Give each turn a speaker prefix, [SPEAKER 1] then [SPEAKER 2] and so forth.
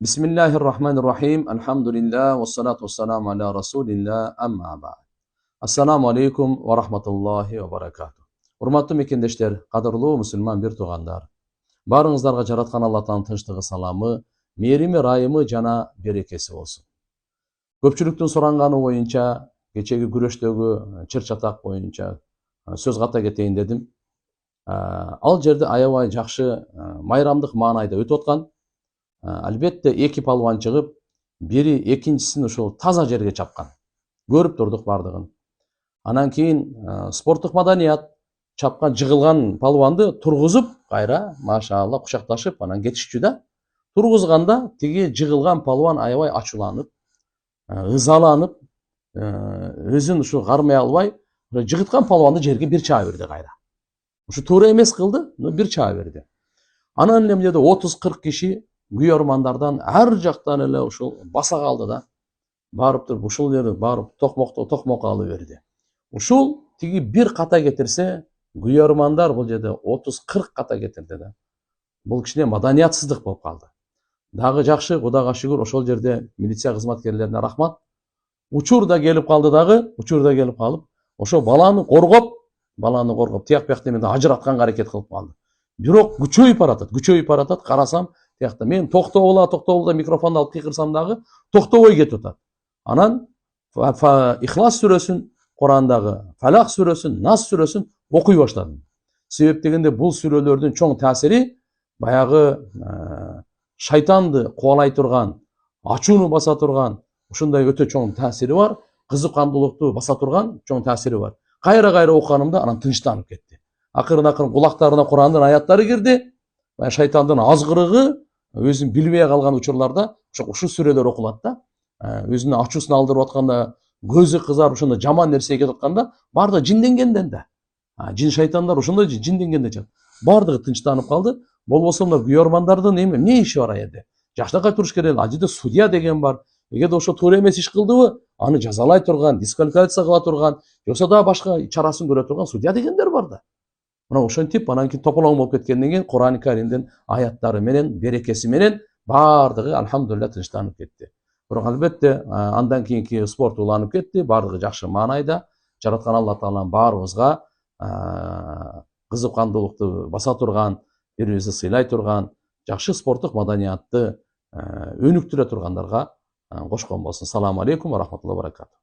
[SPEAKER 1] Bismillahirrahmanirrahim. Alhamdulillah. Wassalatu wassalamu ala rasulillah. Amma ba'd. Assalamu alaikum wa rahmatullahi wa barakatuh. Урматтуу мекендештер, кадырлуу мусулман бир туугандар. Баарыңыздарга жараткан Аллахтын тынчтыгы, саламы, мээрими, ырайымы жана берекеси болсун. Көпчүлүктүн суранганы боюнча, кечеги күрөштөгү чыр чатак боюнча сөз ката кетейин дедим. Ал жерде аябай жакшы майрамдык маанайда өтүп аткан. Албетте эки палван чыгып, бири экинчисин ушул таза жерге чапкан. Көрүп турдук бардыгын. Анан кийин спорттук маданият чапкан жыгылган палванды тургузуп, кайра машаалла кучакташып, анан кетишчү да. Тургузганда тиги жыгылган палван аябай ачууланып, ызаланып, өзүн ушу кармай албай, жыгыткан палванды жерге бир чаба берди кайра. Ушу туура эмес кылды, но бир чаба берди. Анан эле эмнеде 30-40 киши күйөрмандардан ар жактан эле ушул баса калды да. Барып туруп ушул жерди барып токмок алып берди. Ушул тиги бир ката кетирсе, күйөрмандар бул жерде 30-40 ката кетирди да. Бул кичине маданиятсыздык болуп калды. Дагы жакшы, Кудайга шүгүр, ошол жерде милиция кызматкерлерине рахмат. Учур да келип калды дагы, калып, ошо баланы коргоп, тияк бияк деменде ажыратканга аракет кылып калды. Бирок күчөйүп баратат, карасам, тиякта мен токтобула микрофонду алып кыйкырсам дагы токтобой кетип атат. Анан Ихлас сүрөсүн, Курандагы Фалак сүрөсүн, Нас сүрөсүн окуй баштадым. Себеп дегенде бул сүрөлөрдүн чоң таасири баягы шайтанды кубалай турган, ачууну баса турган, ушундай өтө чоң таасири бар, кызыккандуулукту баса турган чоң таасири бар. Кайра окуганымда анан тынчтанып кетти. Акырын кулактарына Курандын аяттары кирди. Шайтандын азгырыгы өзүн билбей калган учурларда ушул сүрөлөр окулат да. Өзүнүн ачуусун алдырып атканда, көзү кызарып ошондо жаман нерсеге кетип атканда, баардыгы жинденгенден да. Жин шайтандар ошондой жинденгенде чыгат. Баардыгы тынчтанып калды. Болбосо мына күйөрмандардын эмне иши бар аерде? Жакшынакай туруш керек. Ал жерде судья деген бар. Эгерде ошо туура эмес иш кылдыбы, аны жазалай турган, дисквалификация кыла турган, жоксо да башка чарасын көрө турган судья дегендер бар да. Мына ошентип анан кийин тополоң болуп кеткенден кийин Куран Каримдин аяттары менен, берекеси менен баардыгы альхамдулилля тынчтанып кетти. Бирок албетте андан кийинки спорт уланып кетти, баардыгы жакшы маанайда. Жараткан Алла Таала баарыбызга кызыккандуулукту баса турган, бири-бирибизди сыйлай турган, жакшы спорттук маданиятты өнүктүрө тургандарга кошкон болсун. Саламу алейкум ва рахматуллахи ва баракатух.